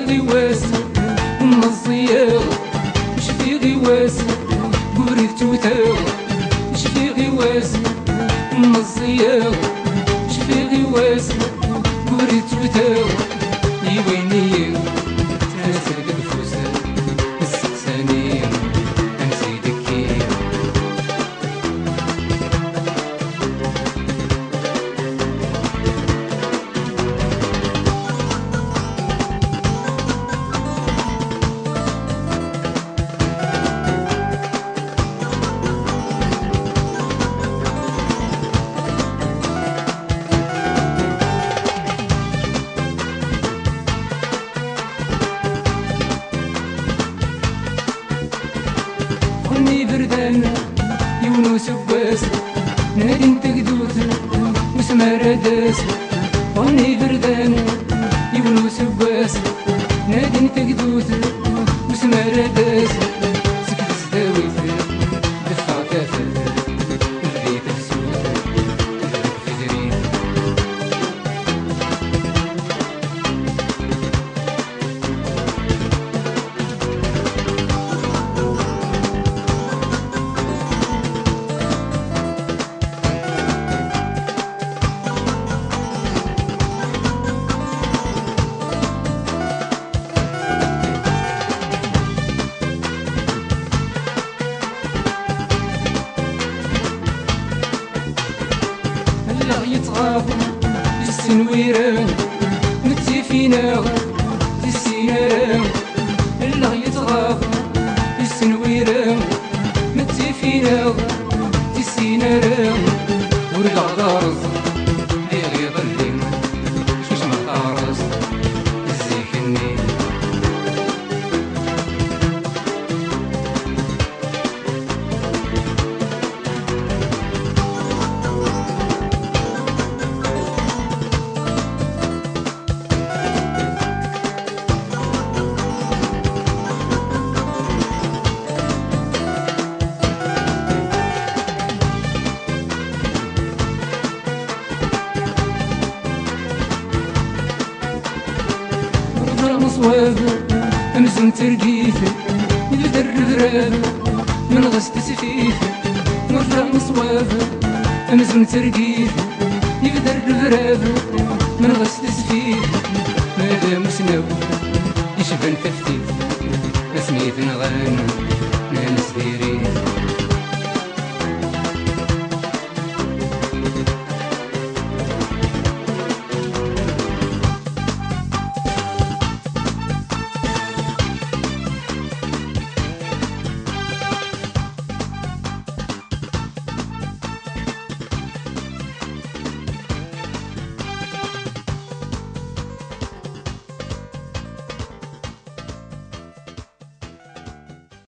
غواس من الزياغ شفي غواس قوري توتاغ شفي غواس من الزياغ شفي غواس قوري توتاغ يويني تناسل الفوسة السقساني أنسيدكي خلني بردان يونس بواس نادي انت قدوت وسما راداس خلني بردان يونس بواس نادي انت قدوت وسما راداس سكت زداويت دفع كافر البيت السود في دريد لا يتغاض السنويران متي فينا السيناران لا يتغاض السنويران متي فينا السيناران ورجع دارز لي غير ظلم شوش ما طارز الزيكني مصواب امزن ترقيف يبدا الربراب من غسل سفيف مرفع مصواب امزن ترقيف يبدا الربراب